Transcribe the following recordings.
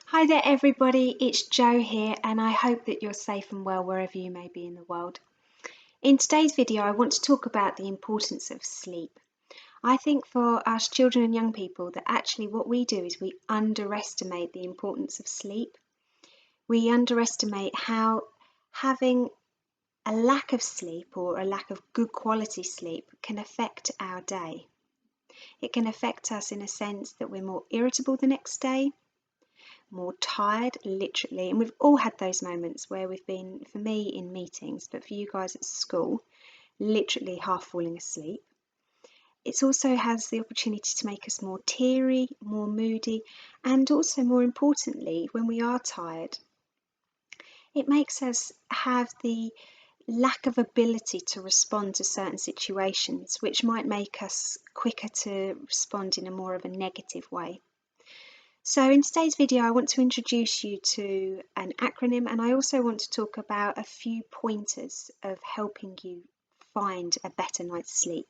Hi there everybody, it's Jo here and I hope that you're safe and well wherever you may be in the world. In today's video I want to talk about the importance of sleep. I think for us children and young people that actually what we do is we underestimate the importance of sleep. We underestimate how having a lack of sleep or a lack of good quality sleep can affect our day. It can affect us in a sense that we're more irritable the next day, more tired, literally, and we've all had those moments where we've been, for me, in meetings, but for you guys at school, literally half falling asleep. It also has the opportunity to make us more teary, more moody, and also, more importantly, when we are tired, it makes us have the lack of ability to respond to certain situations, which might make us quicker to respond in a more of a negative way. So in today's video, I want to introduce you to an acronym, and I also want to talk about a few pointers of helping you find a better night's sleep.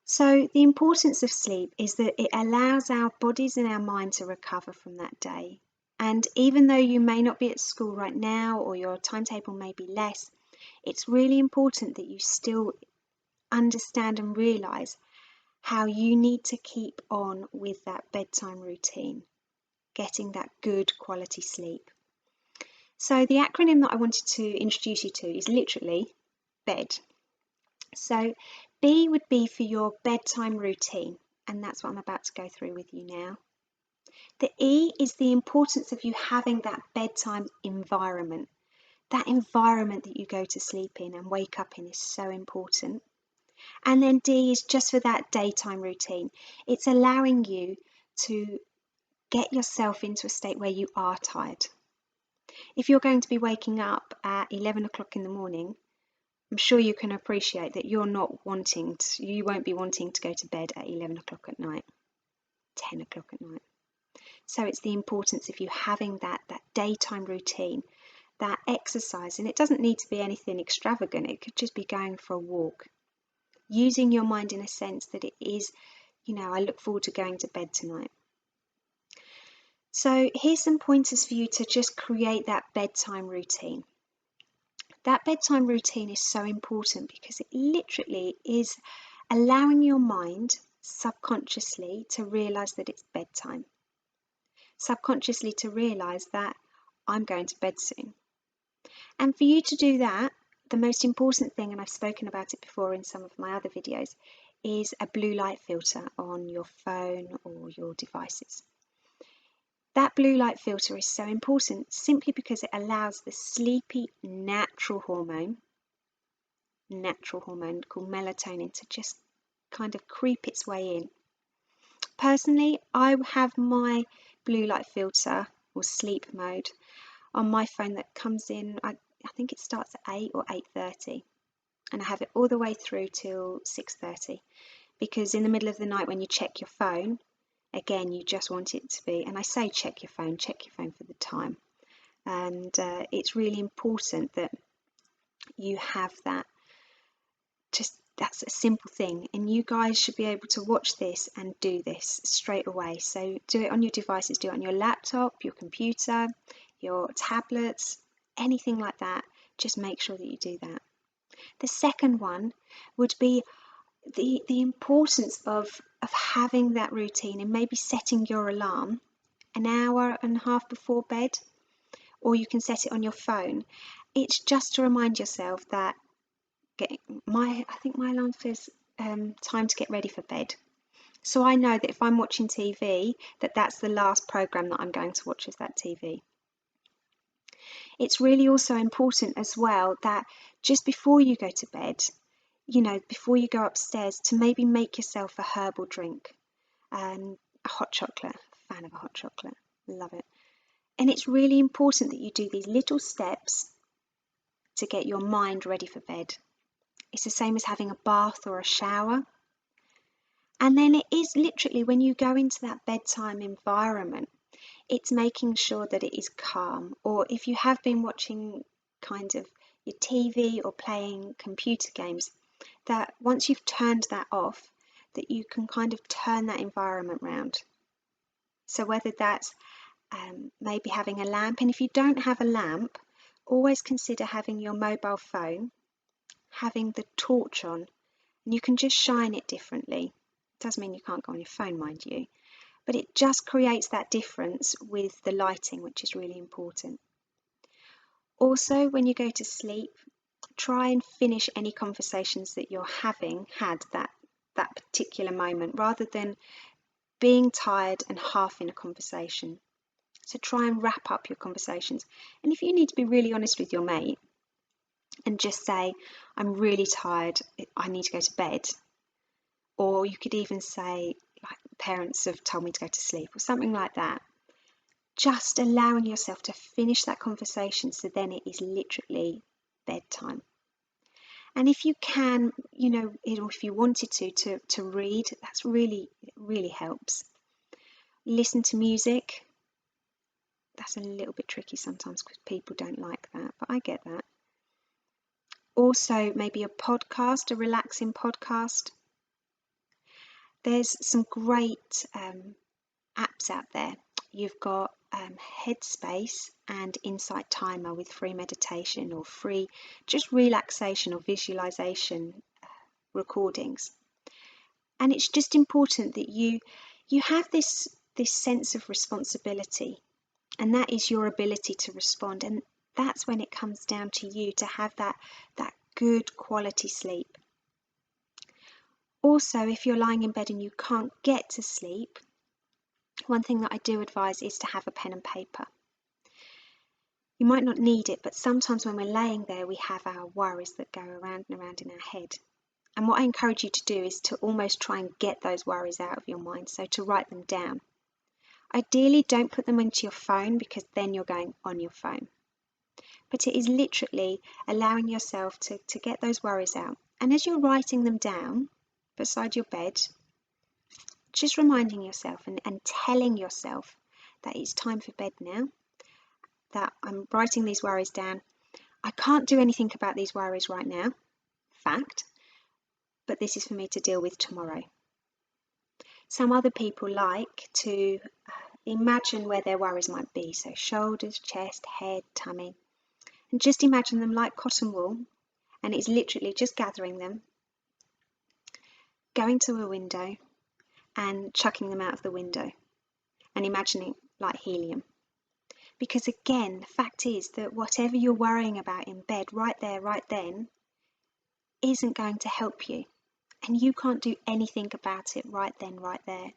So the importance of sleep is that it allows our bodies and our mind to recover from that day. And even though you may not be at school right now or your timetable may be less, it's really important that you still understand and realise how you need to keep on with that bedtime routine, getting that good quality sleep. So the acronym that I wanted to introduce you to is literally BED. So B would be for your bedtime routine, and that's what I'm about to go through with you now. The E is the importance of you having that bedtime environment. That environment that you go to sleep in and wake up in is so important. And then D is just for that daytime routine. It's allowing you to get yourself into a state where you are tired. If you're going to be waking up at 11 o'clock in the morning, I'm sure you can appreciate that you won't be wanting to go to bed at 11 o'clock at night, 10 o'clock at night. So it's the importance of you having that daytime routine, that exercise, and it doesn't need to be anything extravagant. It could just be going for a walk, using your mind in a sense that it is, I look forward to going to bed tonight. So here's some pointers for you to just create that bedtime routine. That bedtime routine is so important because it literally is allowing your mind subconsciously to realise that it's bedtime. Subconsciously to realise that I'm going to bed soon. And for you to do that, the most important thing, and I've spoken about it before in some of my other videos, is a blue light filter on your phone or your devices. That blue light filter is so important simply because it allows the sleepy natural hormone called melatonin to just kind of creep its way in. Personally, I have my blue light filter or sleep mode on my phone that comes in, I think it starts at 8 or 8:30, and I have it all the way through till 6:30, because in the middle of the night when you check your phone, again, you just want it to be, and I say check your phone for the time. And it's really important that you have that. That's a simple thing. And you guys should be able to watch this and do this straight away. So do it on your devices, do it on your laptop, your computer, your tablets, anything like that. Just make sure that you do that. The second one would be the importance of having that routine and maybe setting your alarm an hour and a half before bed, or you can set it on your phone. It's just to remind yourself that I think my alarm says time to get ready for bed. So I know that if I'm watching TV, that's the last program that I'm going to watch is that TV. It's really also important as well that just before you go to bed, before you go upstairs, to maybe make yourself a herbal drink, a hot chocolate. Fan of a hot chocolate, love it. And it's really important that you do these little steps to get your mind ready for bed. It's the same as having a bath or a shower. And then it is literally when you go into that bedtime environment, it's making sure that it is calm. Or if you have been watching kind of your TV or playing computer games, that once you've turned that off, that you can kind of turn that environment round. So whether that's maybe having a lamp. And if you don't have a lamp, always consider having your mobile phone, having the torch on, and you can just shine it differently. It does mean you can't go on your phone, mind you, but it just creates that difference with the lighting, which is really important. Also, when you go to sleep, try and finish any conversations that you're had that particular moment, rather than being tired and half in a conversation. So try and wrap up your conversations. And if you need to be really honest with your mate and just say, I'm really tired, I need to go to bed. Or you could even say, like, parents have told me to go to sleep, or something like that. Just allowing yourself to finish that conversation, so then it is literally bedtime. And if you can, or if you wanted to read, that's really helps. Listen to music. That's a little bit tricky sometimes because people don't like that, but I get that. Also, maybe a podcast, a relaxing podcast. There's some great apps out there. You've got Headspace and Insight Timer with free meditation or free just relaxation or visualization recordings. And it's just important that you have this sense of responsibility, and that is your ability to respond. And that's when it comes down to you to have that good quality sleep. Also, if you're lying in bed and you can't get to sleep, one thing that I do advise is to have a pen and paper. You might not need it, but sometimes when we're laying there, we have our worries that go around and around in our head. And what I encourage you to do is to almost try and get those worries out of your mind, so to write them down. Ideally, don't put them into your phone, because then you're going on your phone. But it is literally allowing yourself to get those worries out. And as you're writing them down beside your bed, just reminding yourself and telling yourself that it's time for bed now, that I'm writing these worries down. I can't do anything about these worries right now, fact, but this is for me to deal with tomorrow. Some other people like to imagine where their worries might be, so shoulders, chest, head, tummy, and just imagine them like cotton wool, and it's literally just gathering them, going to a window and chucking them out of the window, and imagining like helium. Because again, the fact is that whatever you're worrying about in bed right there, right then, isn't going to help you. And you can't do anything about it right then, right there.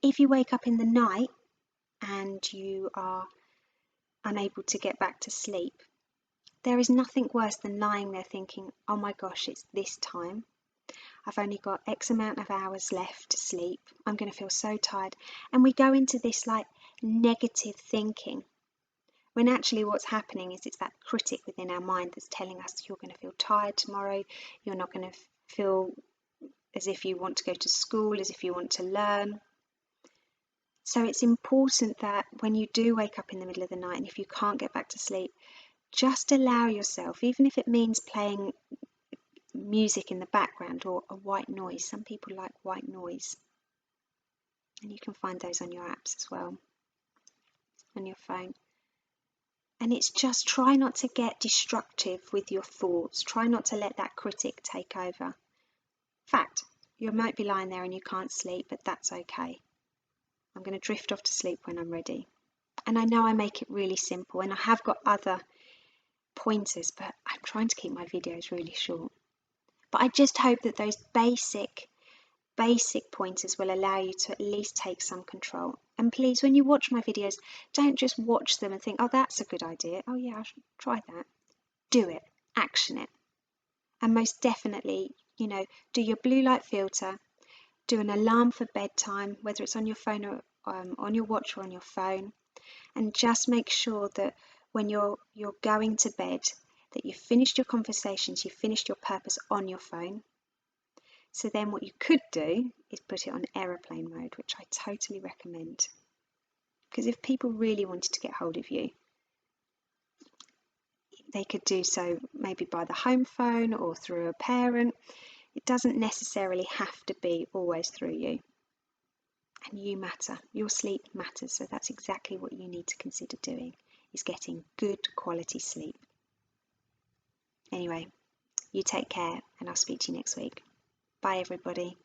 If you wake up in the night and you are unable to get back to sleep, there is nothing worse than lying there thinking, oh my gosh, it's this time. I've only got X amount of hours left to sleep. I'm going to feel so tired. And we go into this like negative thinking, when actually what's happening is it's that critic within our mind that's telling us you're going to feel tired tomorrow, you're not going to feel as if you want to go to school, as if you want to learn. So it's important that when you do wake up in the middle of the night, and if you can't get back to sleep, just allow yourself, even if it means playing music in the background or a white noise. Some people like white noise, and you can find those on your apps as well, on your phone. And it's just try not to get destructive with your thoughts. Try not to let that critic take over. In fact, you might be lying there and you can't sleep, but that's okay. I'm going to drift off to sleep when I'm ready. And I know I make it really simple, and I have got other pointers, but I'm trying to keep my videos really short. But I just hope that those basic pointers will allow you to at least take some control. And please, when you watch my videos, don't just watch them and think, oh, that's a good idea. Oh yeah, I should try that. Do it, action it. And most definitely, do your blue light filter, do an alarm for bedtime, whether it's on your phone or on your watch or on your phone. And just make sure that when you're going to bed, that you've finished your conversations, you've finished your purpose on your phone. So then what you could do is put it on aeroplane mode, which I totally recommend. Because if people really wanted to get hold of you, they could do so maybe by the home phone or through a parent. It doesn't necessarily have to be always through you. And you matter. Your sleep matters. So that's exactly what you need to consider doing, is getting good quality sleep. Anyway, you take care and I'll speak to you next week. Bye everybody.